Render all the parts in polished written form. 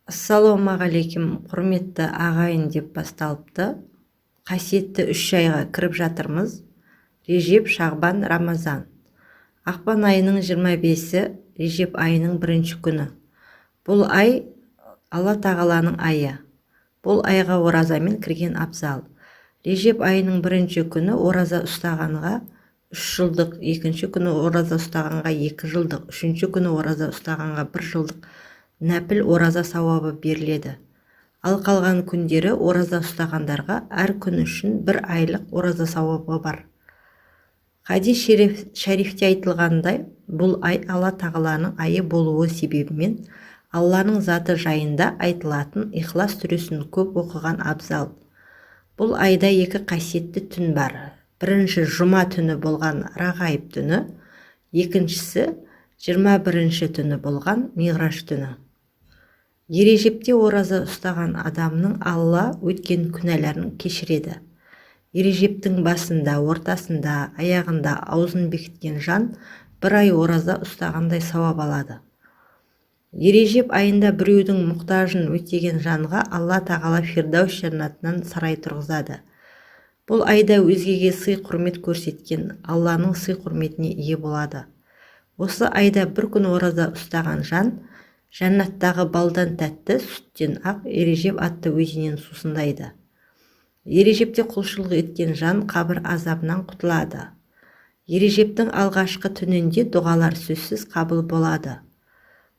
Ассалаумағалейкум, құрметті ағайын деп басталыпты. Қасиетті 3 айға кіріп жатырмыз. Режеп, Шағбан, Рамазан. Ақпан айының 25-і, Режеп айының 1-ші күні. Бұл ай Алла тағаланың айы. Бұл айға оразамен кірген абзал. Режеп айының 1-ші күні ораза ұстағанға 3 жылдық, 2-ші күні ораза ұстағанға 2 жылдық, 3-ші күні ораза ұстағанға 1 жылдық нәпіл ораза сауабы беріледі. Ал қалған күндері ораза ұстағандарға әр күн үшін 1 айлық ораза сауабы бар. Хадис шәрифте айтылғандай, бұл ай Алла тағаланың айы болуы себебімен Алланың заты жайында айтылатын Ихлас сүресін көп оқыған абзал. Бұл айда 2 қасиетті түн бар. Бірінші жұма түні болған Рағайып түні, екіншісі 21-ші түні болған Миғраж түні. Ережепте ораза ұстаған адамның Алла өткен күнәларын кешіреді. Ережептің басында, ортасында, аяғында аузын бекіткен жан 1 ай ораза ұстағандай сауап алады. Ережеп айында біреудің мұқтажын өтеген жанға Алла тағала Фирдаус жәннатынан сарай тұрғызады. Бұл айда өзгеге сый құрмет көрсеткен Алланың сый құрметіне ие болады. Осы айда 1 күн ораза ұстаған жан жәннаттағы балдан тәтті сүттен ақ Ережеп атты өзеннен сусындайды. Ережепте құлшылық еткен жан қабір азабынан құтылады. Ережептің алғашқы түнінде дұғалар сөзсіз қабыл болады.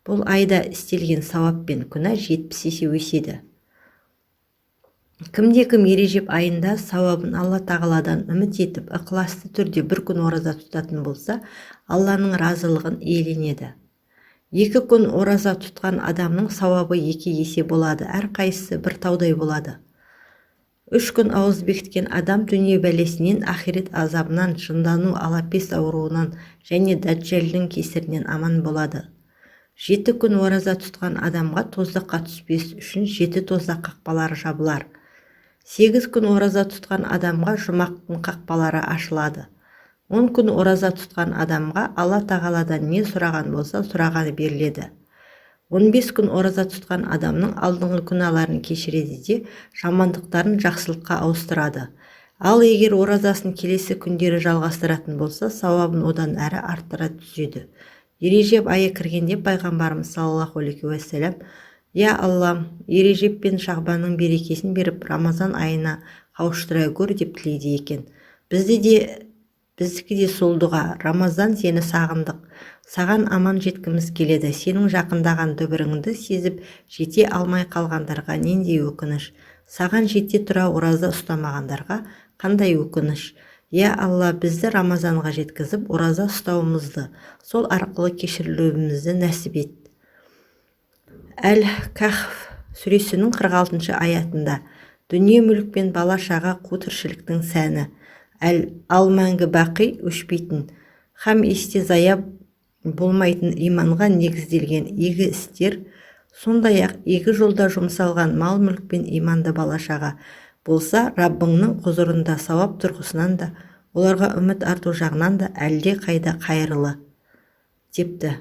Бұл айда істелген сауап пен күнә 70 есе өседі. Кімде-кім Ережеп айында сауабын Алла тағаладан үміт етіп, ықыласты түрде 1 күн ораза тұтатын болса, Алланың разылығын иеленеді. 2 күн ораза тұтқан адамның сауабы 2 есе болады, әр қайсысы 1 таудай болады. 3 күн ауыз бекіткен адам дүние бәлесінен, ахирет азабынан, жындану, алапес ауруынан және дәджжалдің кесірінен аман болады. 7 күн ораза тұтқан адамға тозаққа түспес үшін 7 тозақ қақпалары жабылар. 8 күн ораза тұтқан адамға жұмақтың қақпалары ашылады. 10 күн ораза тұтқан адамға Алла тағаладан не сұраған болса сұрағаны беріледі. 15 күн ораза тұтқан адамның алдыңғы күнәларын кешіреді де жамандықтарын жақсылыққа ауыстырады. Ал егер оразасын келесі күндері жалғастыратын болса, сауабын одан әрі арттыра түседі. Ережеп айы кіргенде пайғамбарымыз саллаллаху алейхи уассалам: «Я Аллам, Ережеп пен Шағбанның берекесін беріп, Рамазан айына қауыштыра көр» деп тілейді екен. Біздікі де сол дұға: Рамазан, сені сағындық, саған аман жеткіміз келеді. Сенің жақындаған дүбіріңді сезіп жете алмай қалғандарға нендей өкініш. Саған жете тұра ораза ұстамағандарға қандай өкініш. Я Алла, бізді Рамазанға жеткізіп, ораза ұстауымызды, сол арқылы кешірілуімізді нәсіп ет. Әл-Кахф сүресінің 46-шы аятында: дүние мүлік пен бала шаға қу тіршіліктің сәні, ал мәңгі бақи өшпейтін, һәм есте зая болмайтын иманға негізделген игі істер, сондай-ақ игі жолда жұмсалған мал мүлік пен иманды бала шаға болса, Раббыңның құзырында сауап тұрғысынан да, оларға үміт арту жағынан да әлде қайда қайырлы, депті.